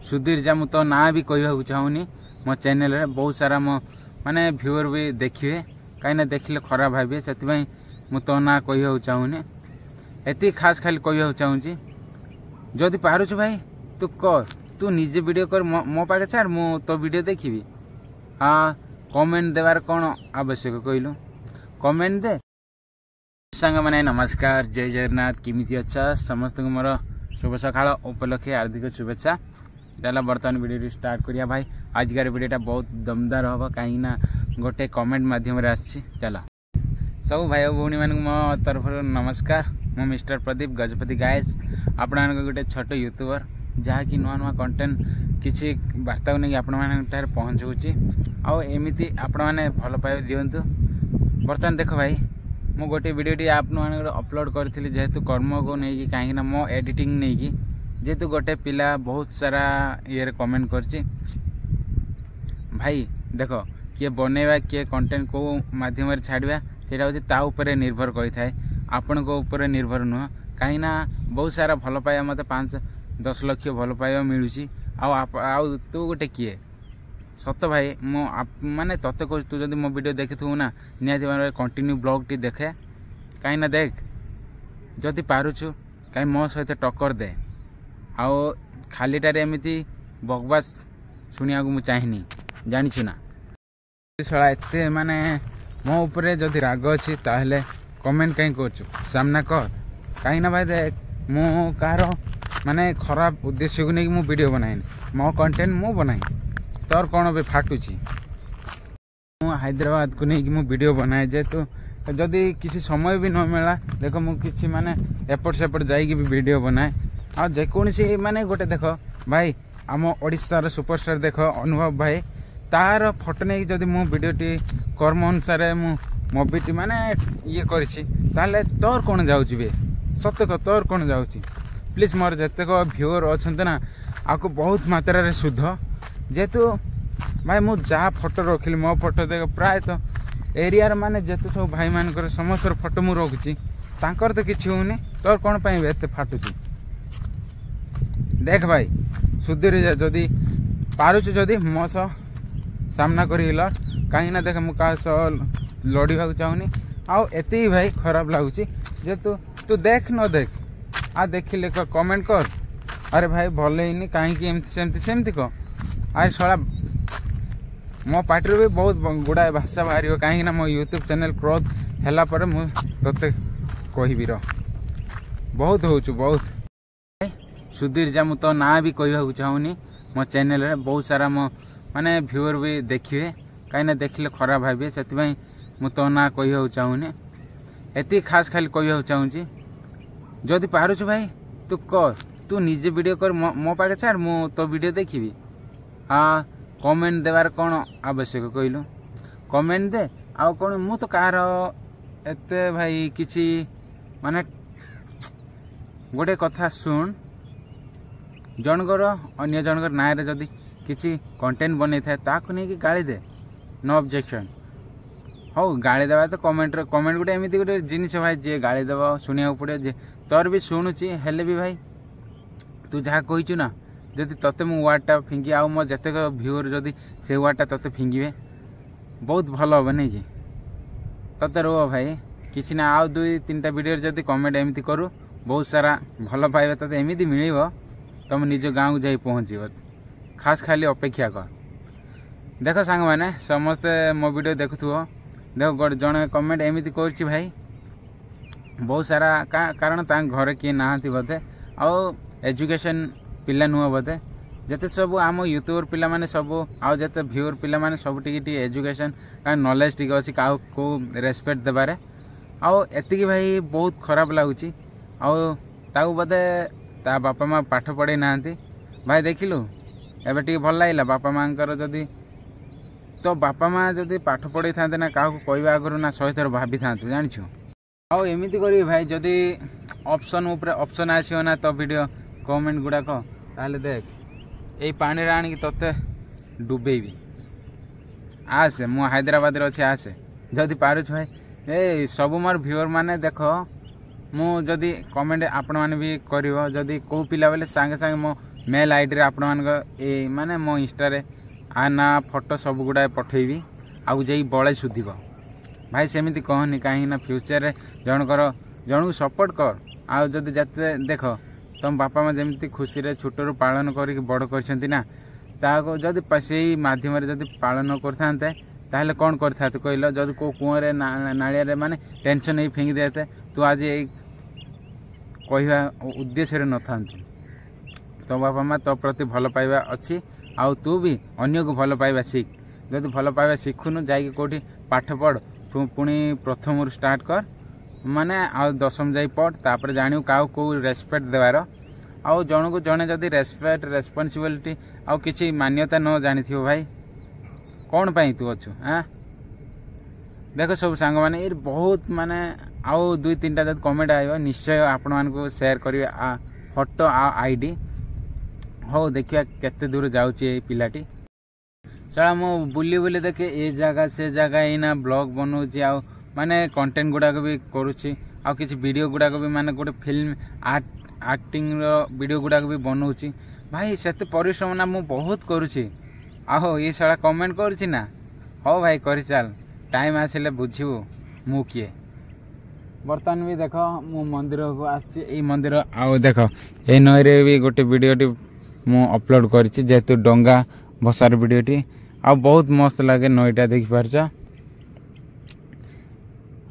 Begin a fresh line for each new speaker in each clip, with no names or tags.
सुधीर जा मु तो ना भी कहवा चाहूनी मो चैनल रे बहुत सारा मो माने व्यूअर भी देखिए कहीं देखिले खराब भावे से मु तो ना कहवा चाहूनी एति खास खाली कहवा चाहूँगी जदि पारुछु भाई तू कर तू निजे वीडियो कर मो पाखे छाड़ मु तो वीडियो देखी हाँ कमेंट देवार कौन आवश्यक कहलु कमेंट दे सांग माने नमस्कार जय जगन्नाथ किमिति अच्छा समस्त मोर शुभ सकाळ उपलक्षे हार्दिक शुभेच्छा चला बर्तमान वीडियो स्टार्ट करिया भाई आजकार वीडियोटा बहुत दमदार हम कहीं गोटे कमेंट माध्यम चल सब भाई भौणी मान मो तरफ नमस्कार मो मिस्टर प्रदीप गजपति गायस आपण गोटे छोट यूट्यूबर जहाँकि नुआ नुआ कंटेंट किसी वार्ता को नहीं आपण पहुँचाऊँगी आमती आपण मैंने भल पाइबा दिंतु बर्तमान देख भाई मु गोटे वीडियोटी आप अपलोड करी जेहेतु कर्म को नहीं कहीं मो एडिटिंग नहीं कि जेहेतु गोटे पिला बहुत सारा ये कमेंट करछि भाई देख किए बनैबा किए कंटेंट को माध्यम छाड़ा सेटा हूँ ता उपरे निर्भर करें आपण को ऊपर निर्भर नुह कहीं बहुत सारा भल पाइबा मत 5-10 लाख भल पाइबा मिलूँ आउ तू गोटे किए सत भाई मो माने तते कह तू जब मो वीडियो देखी थू ना निहाती भाव कंटिन्यू ब्लॉग टी देखे कहीं देख जदि पारुछु कहीं मो सहित टक्कर दे आओ खालीटारे एमती बकवास शुणा को चाहिए जाचु ना शला एत माने मो उपरे जदि राग अच्छी ताहले कमेंट कहीं कर सामना कर कहीं भाई देख मु कह माने खराब उद्देश्य को नहीं मु वीडियो बनाए मो कंटेंट मु बनाई तोर कौन भी फाटुची हैदराबाद को नहीं कि वीडियो बनाए जेहेतु जदि किसी समय भी न मिला देख मु किसी माने एपट सेपट जाइए भी वीडियो बनाए आ जेकोसी माने गोटे देख भाई आम ओडिशार सुपरस्टार देख अनुभव भाई तार फोटो नहीं जदि मु वीडियोटी कर्म अनुसार मु मूवीटी माने ये करें तोर कौन जाऊँगी बे सत्य कह तोर कौन जाऊँगी प्लीज मोर जितेक व्यूअर अच्छा ना आपको बहुत मात्रा शुद्ध जेहेतु भाई मु जहाँ फोटो रखिली मो फोटो देख प्रायतः एरिया माने जेते सब भाई मानकर समस्त फोटो मु रखुची तांकर तो किछि होनी तोर कौन पाई एते फाटुची देख भाई सुधीर जदि पारुछु जदि मो सह सामना करी लड़ कहीं देख मु का लड़वा चाहूनी आउ एति भाई खराब लगुची जेतु तू देख न देख आ देखिले कमेंट कर अरे भाई भल ही कहीं सेमती कह आज शला मो पार्टी भी बहुत गुड़ाए भाषा बाहर कहीं मो यूट्यूब चैनल ग्रोथ है पर मुझे कहबी बहुत हो बहुत सुधीर जा मु तो ना भी कहवा चाहूनी मो चैनल रे बहुत सारा मो माने व्यूअर भी देखिए कहीं देखिले खराब भावे से मु तो ना कहवा चाहूनी एति खास खाली कहवा चाहूँगी जदि पारुछु भाई तू कर तू निजे वीडियो कर मो पाखे छाड़ मु तो वीडियो देखी हाँ कमेंट देवार कौन आवश्यक कहलु कमेंट दे आउ कौन मु तो कार एते भाई किछि माने गोटे कथा शुण जनकर अन्य जनकर नाँ रे जदि किछि कंटेंट बनै थाए ताकु नहीं कि गाली दे नो ऑब्जेक्शन हो गाली देवा तो कमेंट गोटे एमती गोटे जिनिस भाई जी गाली देव शुणा पड़े जे तोर भी शुणुची हेले भी भाई तू जहाँ कहीचु ना जदि तते मु वार्डटा फिंगी आउ मो जतेक व्यूअर जदि से वार्डटा तते फिंगिबे बहुत भल हम नहीं कि तते रो भाई किसी ना आउ 2-3टा वीडियो जदि कमेंट एमती करू बहुत सारा भल पाइबा तते एमती मिलिबो तुम निज गाँव जाई पहुँचब खास खाली अपेक्षा कर देख सांग मैंने समस्ते मो वीडियो देखुथुओ देख गोटे जड़े कमेंट एमती कर भाई बहुत सारा कारण घर किए ना बोधे आउ एजुकेशन पिला नुह बोधे जिते सब आम यूट्यूबर पिला माने सब आउ जते व्यूअर पिला माने सब टी एजुकेशन नॉलेज टी अच्छी क्या को रेस्पेक्ट देबारे आउ एतिकी भाई बहुत खराब लगुच आउ बोधे ता बापा माँ पाठ पढ़े ना भाई देखिलु एबे टी भल लगे बापा माँ जदि तो बापा माँ जदि पाठ पढ़े था ना क्या कहवा आगु ना 100 थर भाभी था जानिछु आउ एमती करी भाई जदि ऑप्शन ऊपर ऑप्शन आसीओ ना तो वीडियो कमेंट गुड़ाक ताहले देख यही पानी आनिक तोते डुबेबी आसे मु हैदराबाद रे अच्छे आसे जदि पारुछ भाई ए सब मोर व्यूअर माने देख मु जदि कमेंट आपण माने भी करिवो जदि को पिला बेले सांगे सांगे मो मेल आईडी आपण माने मो इंस्टा रे आ ना फोटो सब गुड़ा पठेबी आउ जाई बळे सुधिब भाई सेमिति कहनी कहीं ना फ्यूचर रे जन सपोर्ट कर आउ जदि जाते देख तुम बापा माँ जमी खुशी रे छोटू पालन करके बड़ कर ना ताको जदि से माध्यम जदि पालन करते ताहले कौन करता कहल जदि को कुआं नालिया माने टेंशन नहीं फिंगी देते तू आज कहवा उद्देश्य न था तो बापा माँ तो प्रति भल पाइबा अच्छी आउ तू भी अन्य को भल पाइबा शिख जदि भल पाइबा शिखुनु जाइए कौटी पाठ पढ़ पुणी प्रथम स्टार्ट कर माने आ 10वीं जाई पढ़ तापर जानियो काउ को रेस्पेक्ट देवार आउ जन को जने जदि रेस्पेक्ट रेस्पॉन्सिबिलिटी आउ किसी मान्यता न जानी थी भाई कौन पाई तू अच्छु हाँ देख सब सांग माने ये बहुत माने आउ 2-3टा जब कमेंट आयो निश्चय आपण मान को शेयर करिवे फोटो आईडी हो देखिया केते दूर जाउची ए पिलाटी चला मो बुली बुली देखे ए जगह से जगह एना ब्लॉग बनाऊँगी आ माने कंटेंट गुड़ाक भी करुच्ची आ किसी वीडियो गुड़ाक भी माने गोटे फिल्म आक्टिंग वीडियो गुड़ाक भी बनाऊँगी भाई से परिश्रम ना मु बहुत करुच्ची आहो ये सारा कमेंट करुच्ची ना हो भाई कर चल टाइम आसिले बुझू मु किए बर्तमान भी देख मु मंदिर को आसी मंदिर आओ देख ये नई रे भी गोटे वीडियोटी मु अपलोड करिछि जेतु डंगा भसार वीडियोटी आ बहुत मस्त लगे नईटा देखि पारछ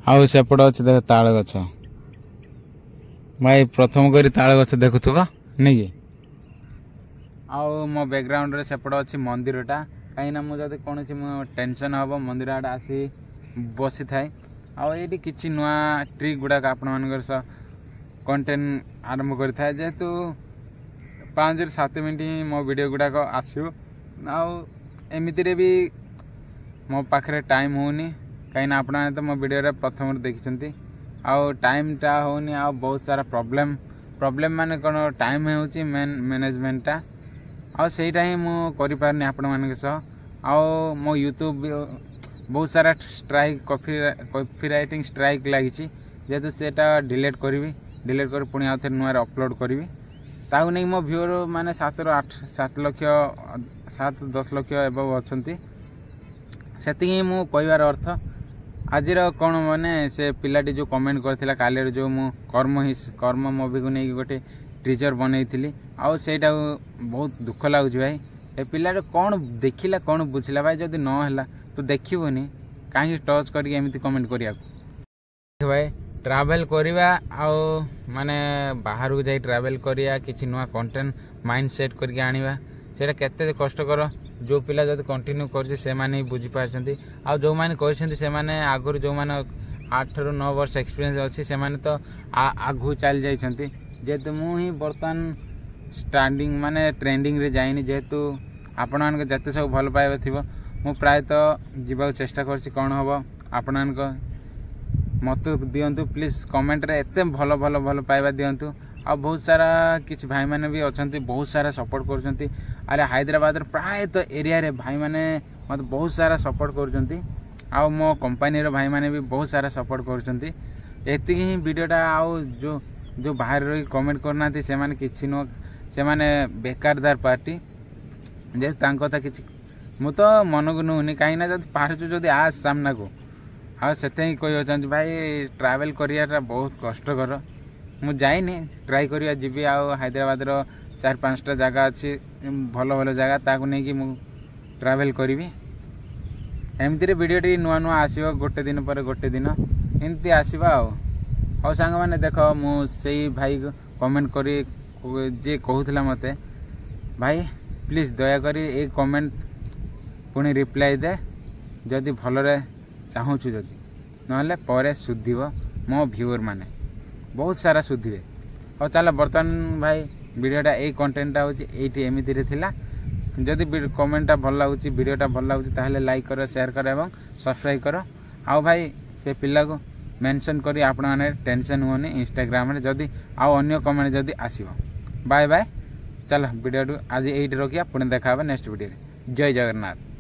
आउ सेपट अच्छे देख ताल गछ भाई प्रथम करी ताल गछ देखुथबा नहीं कि आउ मो बैकग्राउंड रे सेपट अच्छी मंदिरटा कहीं मुझे कौन टेंशन हम मंदिर आड़े आसी बसी थाए आईटी किसी नुआ ट्रिक गुड़ाक आपण मान कंटेंट आरंभ कर जेहेतु 5-7 मिनट मो वीडियो गुड़ाक आसो आमती भी मो पाखे टाइम होनी कहीं आपण तो मो वीडियो प्रथम देखी आउ टाइमटा होनी आ बहुत सारा प्रॉब्लम माने कौन टाइम होची मैनेजमेंटा आ सेटा ही मु करि पारनी आपण मान आओ मो यूट्यूब बहुत सारा स्ट्राइक कॉपीराइटिंग स्ट्राइक लगी जेहेतु सेटा डिलीट कर पुणी आउ थे नुआ अपलोड करी ताऊ नहीं मो व्यूअर माने 7 लाख 10 लाख एबव अच्छी से मु कहबार अर्थ आज कौन माने से पिलाटी जो कमेंट करथिला काले जो मु कर्म मूवी को नहीं गोटे टीजर बनई थी आउ सेटा बहुत दुख लगुच भाई ए पिला कौन देखिला कौन बुझिला भाई जदि न हैला तो देखिबोनी कहीं टच करके एमती कमेंट करिया भाई ट्रैवल करिवा आउ माने बाहर को जाई ट्रैवल करिया किछि नुआ कंटेंट माइंड सेट करके आनिबा सेटा केते कष्टकर जो पिला जदि कंटिन्यू करछि से माने बुझी पारछंती आ जो माने कहछंती से माने आगुर जो माने 8-9 वर्ष एक्सपीरियंस अछि से माने तो आगु चल जाइछंती जेहेतु मु ही बर्तमान स्टार्टिंग माने ट्रेंडिंग रे जाइनी जेहेतु आपण मान जते सब भल पाइबा थिबो मु प्रायतः जीवा चेष्टा करछि कौन हम आपण मान मत दिंतु प्लीज कमेंट रे एते भल भल भल पाइबा दिंतु आ बहुत सारा किछि भाई माने भी अछंती बहुत सारा सपोर्ट करछंती अरे हैदराबाद रे प्रायतः एरिया रे भाई माने मत बहुत सारा सपोर्ट करछंती आ मो कंपनी रे भाई माने भी बहुत सारा सपोर्ट करछंती एति ही वीडियोटा आ जो बाहर रही कमेंट करना से माने किछि न से माने बेकारदार पार्टी जे तांको ता किछि मु तो मन को नुनी कहीं ना जब पार्छ जदि आज सामना को हाँ से कही भाई ट्रैवल करिया बहुत कष्टकर मु जाइनी ट्राई करिया जीवी आ हैदराबाद रो 4-5टा जगह अच्छी भल भल जगह ताकू नहीं कि मु ट्रैवल करी एमती वीडियो नुआ नुआ आसो गोटे दिन पर गोटे दिन एमती आसवा आउ सांग मैंने देख मु से भाई कमेंट करी जे कहूला मते भाई प्लीज दयाकोरी ए कमेंट पुणी रिप्लाई दे जदि भलरे चाहूँ जदि नहले परे सुधिब मो व्यूअर माने बहुत सारा सुधिबे और चल बर्तमान भाई वीडियोटा ए कंटेंटटा होची एठी एमिति रे थिला जदि कमेंटटा भल लागुची वीडियोटा भल लागुची ताहले लाइक करो शेयर करो एवं सब्सक्राइब करो आउ भाई से पिला को मेंशन करी आपण माने टेंशन होनी इंस्टाग्राम रे जदि आउ अन्य कमेंट जदि आसीबो बाय बाय चल वीडियो आज एठी रखिया पुणी देखा नेक्स्ट वीडियो जय जगन्नाथ।